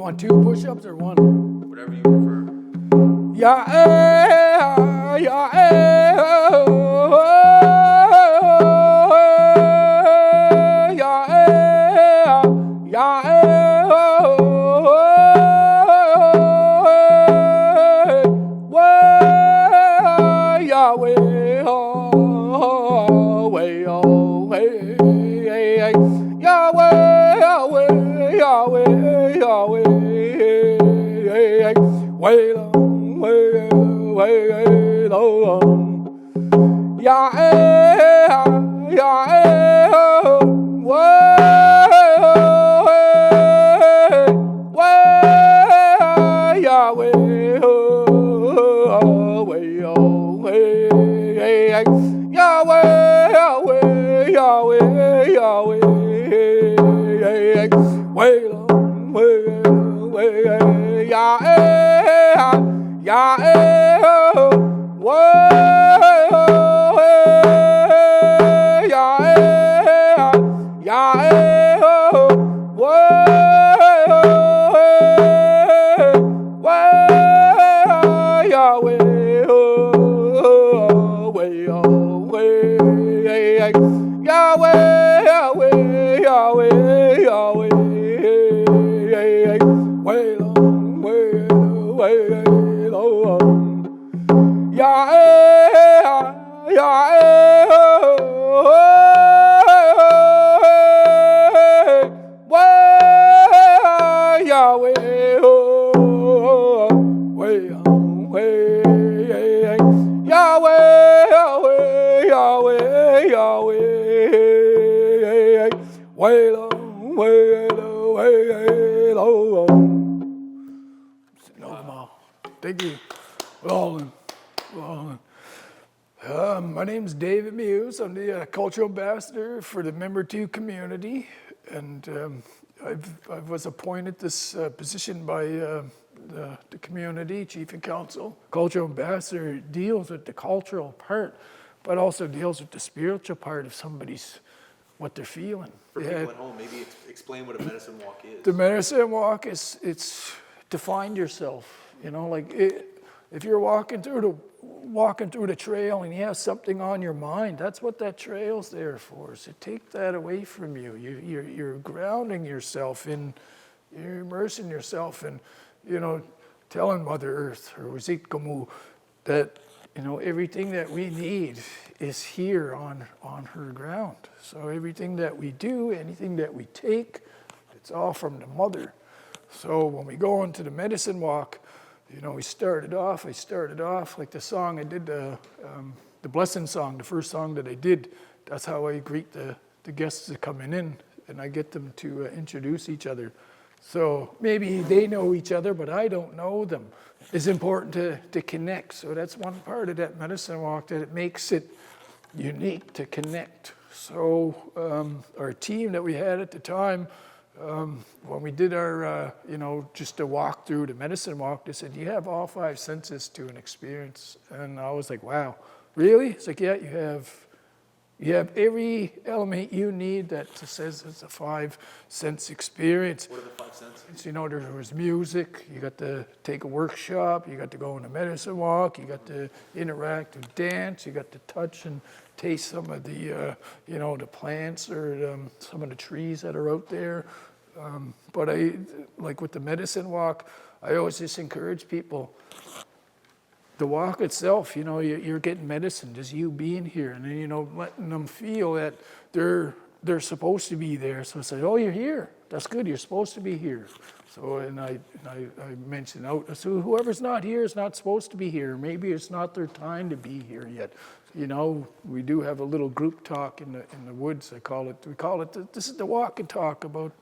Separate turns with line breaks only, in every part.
You want 2 push-ups or 1?
Whatever you prefer.
Yeah, yeah, Thank you. My name's David Meuse. I'm the cultural ambassador for the Membertou Community, and I was appointed this position by the community, chief and council. Cultural ambassador deals with the cultural part, but also deals with the spiritual part of somebody's, what they're feeling.
For people at home, maybe explain what a medicine walk is.
The medicine walk it's to find yourself. You know, like if you're walking through the trail and you have something on your mind, that's what that trail's there for. So take that away from you. You're grounding yourself in, you're immersing yourself in, you know, telling Mother Earth or Wazit Gamu that, you know, everything that we need is here on her ground. So everything that we do, anything that we take, it's all from the mother. So when we go into the medicine walk, you know, I started off like the song I did, the blessing song, the first song that I did. That's how I greet the guests that coming in, and I get them to introduce each other. So maybe they know each other, but I don't know them. It's important to connect. So that's one part of that medicine walk, that it makes it unique to connect. So our team that we had at the time, when we did our, you know, just a walk through the medicine walk, they said, you have all 5 senses to an experience. And I was like, wow, really? It's like, yeah, you have every element you need that says it's a 5-sense experience.
What are the 5 senses?
You know, there was music, you got to take a workshop, you got to go on a medicine walk, you got to interact with dance, you got to touch and taste some of the, you know, the plants or some of the trees that are out there. But I, like with the medicine walk, I always just encourage people, the walk itself, you know, you're getting medicine, just you being here, and then, you know, letting them feel that they're supposed to be there. So I say, oh, you're here. That's good. You're supposed to be here. So, and I mentioned out, so whoever's not here is not supposed to be here. Maybe it's not their time to be here yet. You know, we do have a little group talk in the woods. We call it. This is the walk and talk about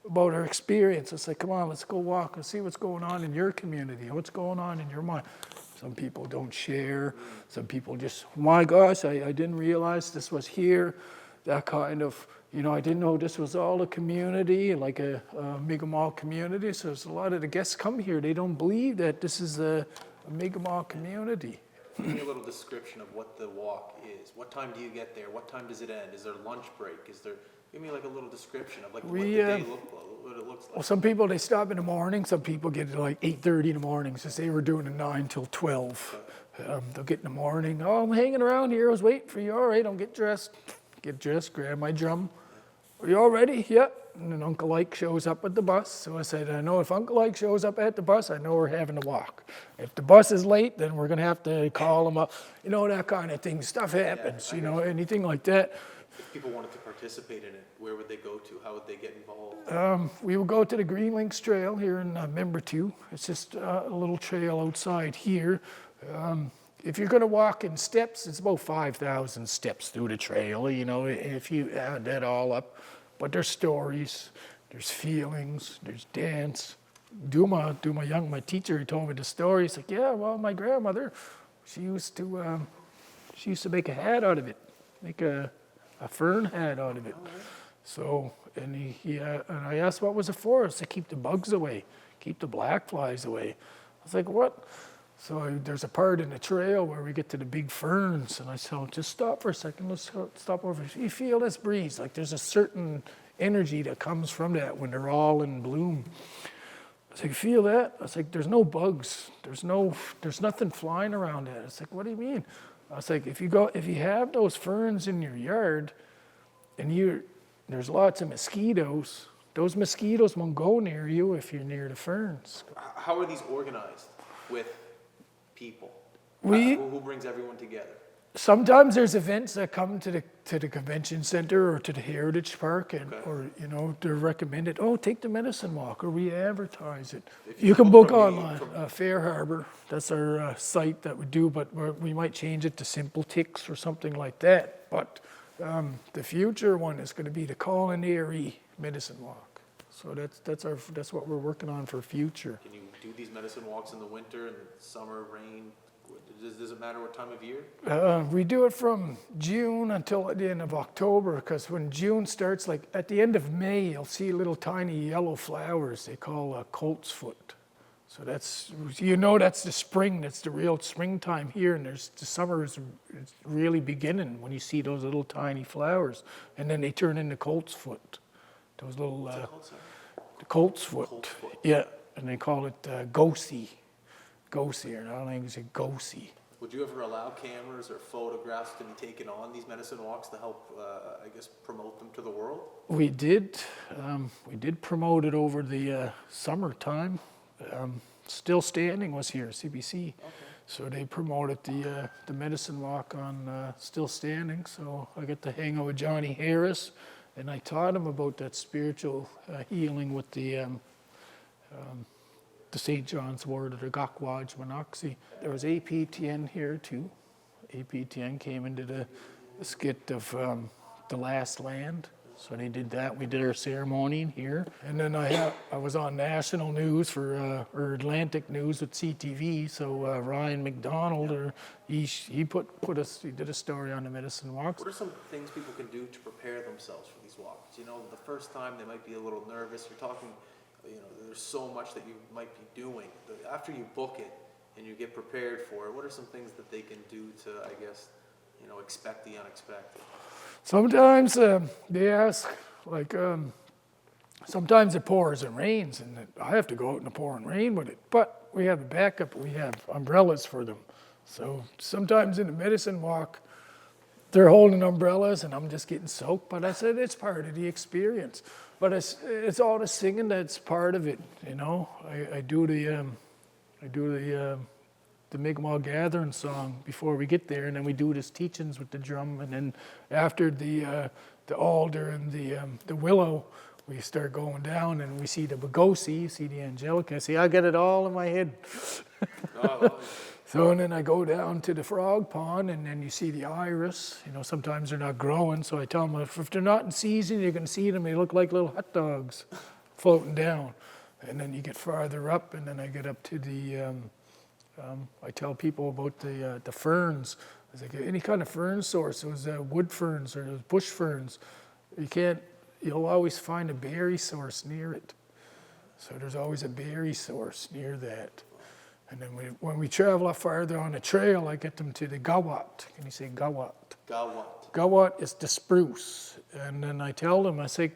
about our experience. It's like, come on, let's go walk and see what's going on in your community. What's going on in your mind. Some people don't share. Some people just, my gosh, I didn't realize this was here. That kind of, you know, I didn't know this was all a community, like a Mi'kmaq community. So there's a lot of the guests come here. They don't believe that this is a Mi'kmaq community.
Give me a little description of what the walk is. What time do you get there? What time does it end? Is there lunch break? Give me like a little description of like what the day what it looks like.
Well, some people, they stop in the morning. Some people get to like 8:30 in the morning. So say we're doing a 9 till 12. They'll get in the morning. Oh, I'm hanging around here. I was waiting for you. All right, I'll get dressed. Get dressed, grab my drum. Are you all ready? Yep. And then Uncle Ike shows up at the bus. So I said, I know if Uncle Ike shows up at the bus, I know we're having a walk. If the bus is late, then we're going to have to call him up. You know, that kind of thing. Stuff happens, you know, anything like that.
If people wanted to participate in it, where would they go to? How would they get involved?
We would go to the Green Links Trail here in Membertou. It's just a little trail outside here. If you're going to walk in steps, it's about 5,000 steps through the trail, you know, if you add that all up. But there's stories, there's feelings, there's dance. Duma Young, my teacher, he told me the story. He's like, yeah, well, my grandmother, she used to make a hat out of it, make a fern hat out of it. So, and and I asked what was it for? It's to keep the bugs away, keep the black flies away. I was like, what? So there's a part in the trail where we get to the big ferns, and I said, oh, just stop for a second, let's stop over. You feel this breeze, like there's a certain energy that comes from that when they're all in bloom. I was like, feel that? I was like, there's no bugs, there's nothing flying around that. I was like, what do you mean? I was like, if you have those ferns in your yard, and there's lots of mosquitoes, those mosquitoes won't go near you if you're near the ferns.
How are these organized with people? Who brings everyone together?
Sometimes there's events that come to the convention center or to the Heritage Park, or you know, they're recommended. Oh, take the medicine walk, or we advertise it. You can book online. Fair Harbor, that's our site that we do, but we might change it to Simple Ticks or something like that. But the future one is going to be the Culinary Medicine Walk. So that's what we're working on for future.
Can you do these medicine walks in the winter and summer, rain? Does it matter what time of year?
We do it from June until the end of October, because when June starts, like at the end of May, you'll see little tiny yellow flowers they call colt's foot. So that's the spring, that's the real springtime here, and the summer is really beginning when you see those little tiny flowers, and then they turn into colt's foot. Those little, the colt's foot. Yeah, and they call it gosi, or I don't think it's a gosi.
Would you ever allow cameras or photographs to be taken on these medicine walks to help, promote them to the world? We did
promote it over the summertime. Still Standing was here, CBC. Okay. So they promoted the medicine walk on Still Standing. So I got to hang out with Johnny Harris, and I taught him about that spiritual healing with the St. John's wort, or the Gakwaj Wanaksi. There was APTN here too. APTN came into the skit of The Last Land. So they did that. We did our ceremony here. And then I was on national news or Atlantic news with CTV. So Ryan McDonald, he did a story on the medicine walks.
What are some things people can do to prepare themselves for these walks? You know, the first time they might be a little nervous. You're talking, you know, there's so much that you might be doing. After you book it and you get prepared for it, what are some things that they can do to, expect the unexpected?
Sometimes they ask, sometimes it pours and rains, and I have to go out in the pouring rain with it. But we have a backup. We have umbrellas for them. So sometimes in the medicine walk, they're holding umbrellas, and I'm just getting soaked. But I said it's part of the experience. But it's all the singing that's part of it. You know, I do the Mi'kmaq Gathering song before we get there, and then we do this teachings with the drum, and then after the alder and the willow, we start going down, and we see the Bagosi, see the Angelica. See, I got it all in my head. So, and then I go down to the frog pond, and then you see the iris. You know, sometimes they're not growing, so I tell them if they're not in season, you can see them. They look like little hot dogs floating down. And then you get farther up, and then I get up to the I tell people about the ferns. I was like, any kind of fern source, those wood ferns or those bush ferns, you'll always find a berry source near it. So there's always a berry source near that. And then when we travel up farther on the trail, I get them to the gawat. Can you say gawat?
Gawat.
Gawat is the spruce. And then I tell them, I say,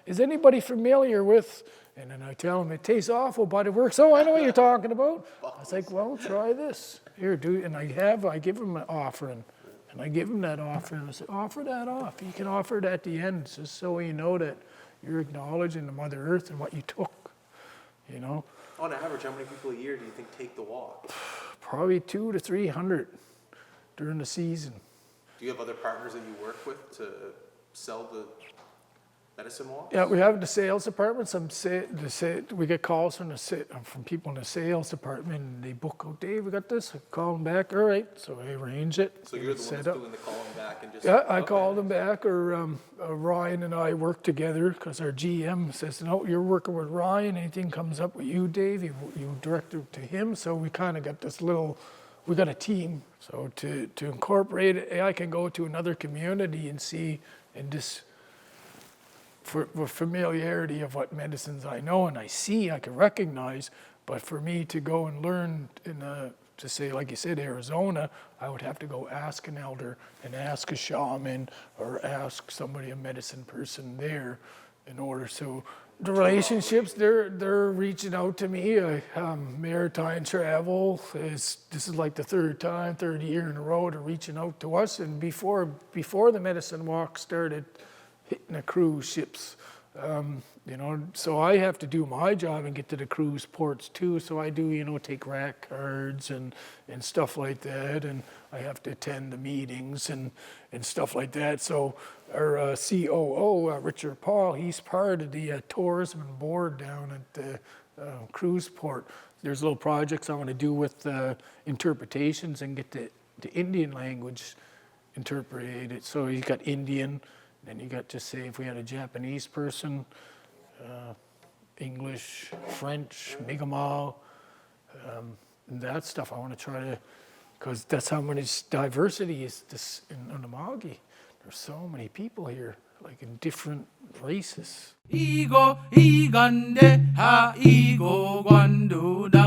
is anybody familiar with, and then I tell them, it tastes awful, but it works. Oh, I know what you're talking about. I was like, well, try this. Here, do, and I give them an offering. And I give them that offering. I say, offer that off. You can offer it at the end, just so you know that you're acknowledging the Mother Earth and what you took, you know.
On average, how many people a year do you think take the walk?
Probably 200 to 300 during the season.
Do you have other partners that you work with to sell the medicine walks?
Yeah, we have the sales department. We get calls from people in the sales department, and they book, oh, Dave, we got this. I call them back, all right. So I arrange it.
So you're the one that's doing the calling back and just...
Yeah, I call them back, or Ryan and I work together, because our GM says, no, you're working with Ryan. Anything comes up with you, Dave, you direct it to him. So we kind of got this little... We got a team, so to incorporate it, I can go to another community and see, and just for familiarity of what medicines I know and I see, I can recognize, but for me to go and learn to say, like you said, Arizona, I would have to go ask an elder and ask a shaman or ask somebody, a medicine person there, in order. So the relationships, they're reaching out to me. Maritime Travel this is like the third year in a row they're reaching out to us. And before the medicine walk started hitting the cruise ships, you know, so I have to do my job and get to the cruise ports too. So I do, you know, take rack cards and stuff like that, and I have to attend the meetings and stuff like that. So our COO, Richard Paul, he's part of the tourism board down at the cruise port. There's little projects I want to do with interpretations and get the Indian language interpreted. So you got Indian, then you got, just say if we had a Japanese person, English, French, Mi'kmaq, that stuff I want to try to, because that's how much diversity is this in Unama'ki. There's so many people here, like in different races. Igo igande ha igo gwanduda.